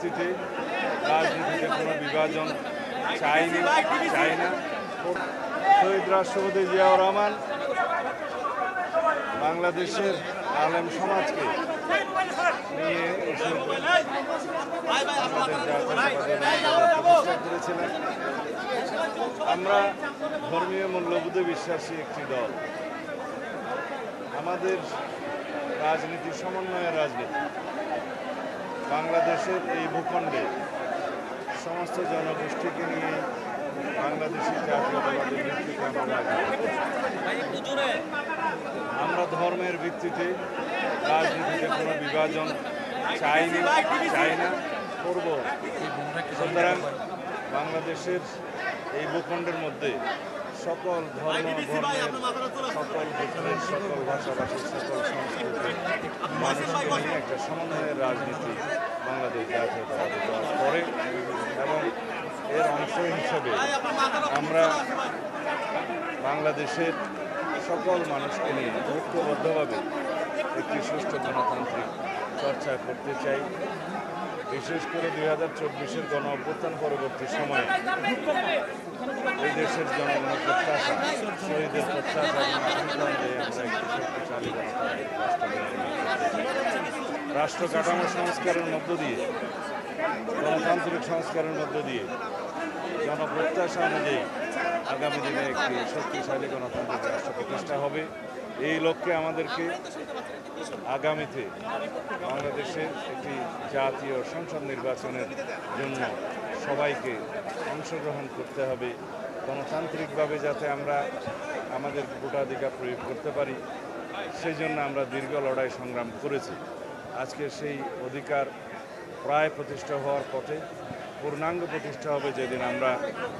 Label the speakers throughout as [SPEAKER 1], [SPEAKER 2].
[SPEAKER 1] ভিত্তিতে রাজনীতিতে কোনো বিভাজন চাই না। শহীদ রাষ্ট্রপতি জিয়াউর রহমান বাংলাদেশের আলেম সমাজকে নিয়ে করেছিলেন। আমরা ধর্মীয় মূল্যবোধে বিশ্বাসী একটি দল। আমাদের রাজনীতি সমন্বয়ের রাজনীতি। বাংলাদেশের এই ভূখণ্ডে সমস্ত জনগোষ্ঠীকে নিয়ে বাংলাদেশি জাতীয়তাবাদের ভিত্তিতে আমরা ধর্মের ভিত্তিতে রাজনীতিতে কোনো বিভাজন চাই না, করব। সুতরাং বাংলাদেশের এই ভূখণ্ডের মধ্যে সকল ধর্ম, সকল গোত্রের, সকল ভাষাভাষীর, সকল সংস্কৃতির মানুষকে নিয়ে একটা সমন্বয়ের রাজনীতি বাংলাদেশ জাতীয়তাবাদী দল করে এবং এর অংশ হিসেবে আমরা বাংলাদেশের সকল মানুষকে নিয়ে ঐক্যবদ্ধভাবে একটি সুষ্ঠু গণতান্ত্রিক চর্চা করতে চাই। বিশেষ করে 2024-এর গণ অভ্যুত্থান পরবর্তী সময়ে এই দেশের জনগণের প্রত্যাশা, শহীদের প্রত্যাশা আমরা একটি শক্তিশালী রাষ্ট্র কাঠামো সংস্কারের মধ্য দিয়ে, গণতান্ত্রিক সংস্কারের মধ্য দিয়ে জনপ্রত্যাশা অনুযায়ী আগামী দিনে একটি শক্তিশালী গণতান্ত্রিক রাষ্ট্র প্রতিষ্ঠা হবে। এই লক্ষ্যে আমাদেরকে আগামীতে বাংলাদেশের একটি জাতীয় সংসদ নির্বাচনের জন্য সবাইকে অংশগ্রহণ করতে হবে। গণতান্ত্রিকভাবে যাতে আমরা আমাদের ভোটাধিকার প্রয়োগ করতে পারি, সেই জন্য আমরা দীর্ঘ লড়াই সংগ্রাম করেছি। আজকে সেই অধিকার প্রায় প্রতিষ্ঠা হওয়ার পথে, পূর্ণাঙ্গ প্রতিষ্ঠা হবে যেদিন আমরা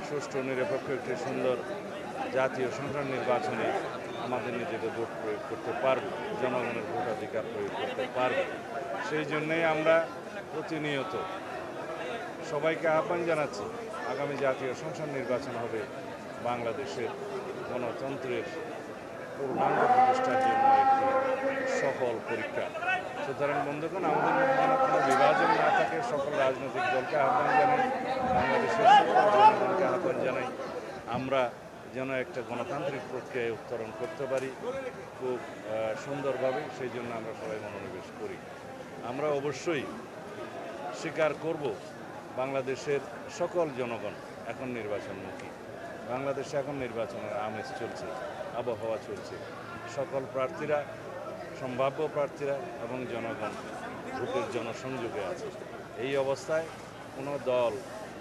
[SPEAKER 1] সুষ্ঠু নিরপেক্ষ একটি সুন্দর জাতীয় সংসদ নির্বাচনে আমাদের নিজেদের ভোট প্রয়োগ করতে পারব, জনগণের ভোটাধিকার প্রয়োগ করতে পারব। সেই জন্যেই আমরা প্রতিনিয়ত সবাইকে আহ্বান জানাচ্ছি, আগামী জাতীয় সংসদ নির্বাচন হবে বাংলাদেশের গণতন্ত্রের পূর্ণাঙ্গ প্রতিষ্ঠার জন্য একটি সফল পরীক্ষা। সুতরাং বন্ধুগণ, আমাদের মধ্যে যেন কোনো বিভাজন না থাকে, সকল রাজনৈতিক দলকে আহ্বান জানাই, বাংলাদেশের সকল জনগণকে আহ্বান জানাই, আমরা যেন একটা গণতান্ত্রিক প্রক্রিয়ায় উত্তরণ করতে পারি খুব সুন্দরভাবে। সেই জন্য আমরা সবাই মনোনিবেশ করি। আমরা অবশ্যই স্বীকার করব, বাংলাদেশের সকল জনগণ এখন নির্বাচনমুখী। বাংলাদেশে এখন নির্বাচনের আমেজ চলছে, আবহাওয়া চলছে। সকল প্রার্থীরা, সম্ভাব্য প্রার্থীরা এবং জনগণ ভোটের জনসংযোগে আছে। এই অবস্থায় কোনো দল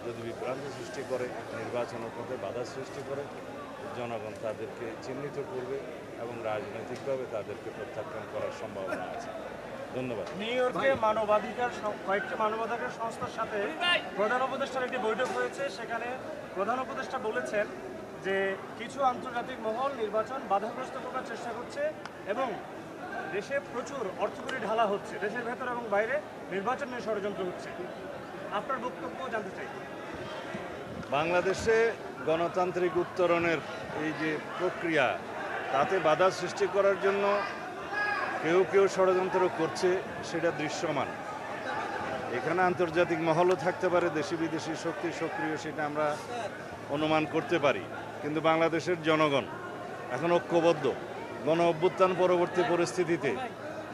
[SPEAKER 1] যদি বিভ্রান্ত সৃষ্টি করে, নির্বাচনের পথে বাধা সৃষ্টি করে, জনগণ তাদেরকে চিহ্নিত করবে এবং রাজনৈতিকভাবে তাদেরকে প্রত্যাখ্যান করার সম্ভাবনা আছে। ধন্যবাদ।
[SPEAKER 2] নিউ ইয়র্কে কয়েকটি মানবাধিকার সংস্থার সাথে প্রধান উপদেষ্টার একটি বৈঠক হয়েছে। সেখানে প্রধান উপদেষ্টা বলেছেন যে কিছু আন্তর্জাতিক মহল নির্বাচন বাধাগ্রস্ত করার চেষ্টা করছে এবং দেশে প্রচুর অর্থকড়ি ঢালা হচ্ছে, দেশের ভেতর এবং বাইরে নির্বাচন নিয়ে ষড়যন্ত্র হচ্ছে। আপনার বক্তব্য জানতে চাই।
[SPEAKER 1] বাংলাদেশে গণতান্ত্রিক উত্তরণের এই যে প্রক্রিয়া, তাতে বাধা সৃষ্টি করার জন্য কেউ ষড়যন্ত্র করছে, সেটা দৃশ্যমান। এখানে আন্তর্জাতিক মহলও থাকতে পারে, দেশি বিদেশি শক্তি সক্রিয়, সেটা আমরা অনুমান করতে পারি। কিন্তু বাংলাদেশের জনগণ এখন ঐক্যবদ্ধ। গণ অভ্যুত্থান পরবর্তী পরিস্থিতিতে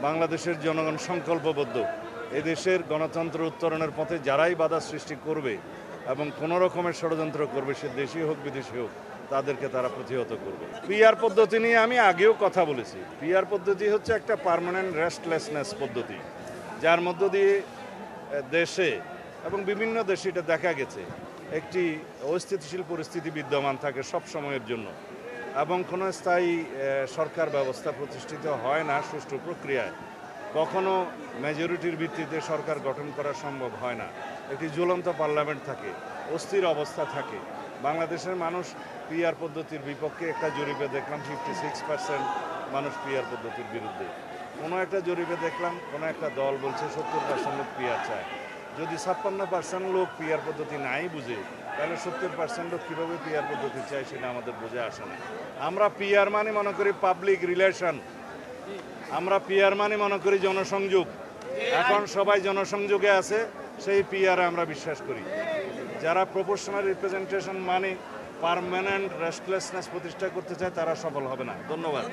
[SPEAKER 1] বাংলাদেশের জনগণ সংকল্পবদ্ধ। এদেশের গণতন্ত্র উত্তরণের পথে যারাই বাধা সৃষ্টি করবে এবং কোনো রকমের ষড়যন্ত্র করবে, সে দেশি হোক বিদেশি হোক, তাদেরকে তারা প্রতিহত করবে। পিআর পদ্ধতি নিয়ে আমি আগেও কথা বলেছি। পিআর পদ্ধতি হচ্ছে একটা পার্মানেন্ট রেস্টলেসনেস পদ্ধতি, যার মধ্য দিয়ে দেশে এবং বিভিন্ন দেশে এটা দেখা গেছে একটি অস্থিতিশীল পরিস্থিতি বিদ্যমান থাকে সব সময়ের জন্য এবং কোনো স্থায়ী সরকার ব্যবস্থা প্রতিষ্ঠিত হয় না সুষ্ঠু প্রক্রিয়ায়। কখনো মেজরিটির ভিত্তিতে সরকার গঠন করা সম্ভব হয় না। একটি ঝুলন্ত পার্লামেন্ট থাকে, অস্থির অবস্থা থাকে। বাংলাদেশের মানুষ পিআর পদ্ধতির বিপক্ষে। একটা জরিপে দেখলাম 56% মানুষ পিআর পদ্ধতির বিরুদ্ধে। কোনো একটা জরিপে দেখলাম কোনো একটা দল বলছে 70% লোক পিআর চায়। যদি 56% লোক পিআর পদ্ধতি নাই বুঝে, তাহলে 70% লোক কীভাবে পিআর পদ্ধতি চায় সেটা আমাদের বুঝে আসে না। আমরা পিআর মানে মনে করি পাবলিক রিলেশন, আমরা পিআর মানে মনে করি জনসংযোগ। এখন সবাই জনসংযোগে আছে, সেই পিআরে আমরা বিশ্বাস করি। যারা প্রপোর্শনাল রিপ্রেজেন্টেশন মানে পার্মানেন্ট রেস্টলেসনেস প্রতিষ্ঠা করতে চায় তারা সফল হবে না। ধন্যবাদ।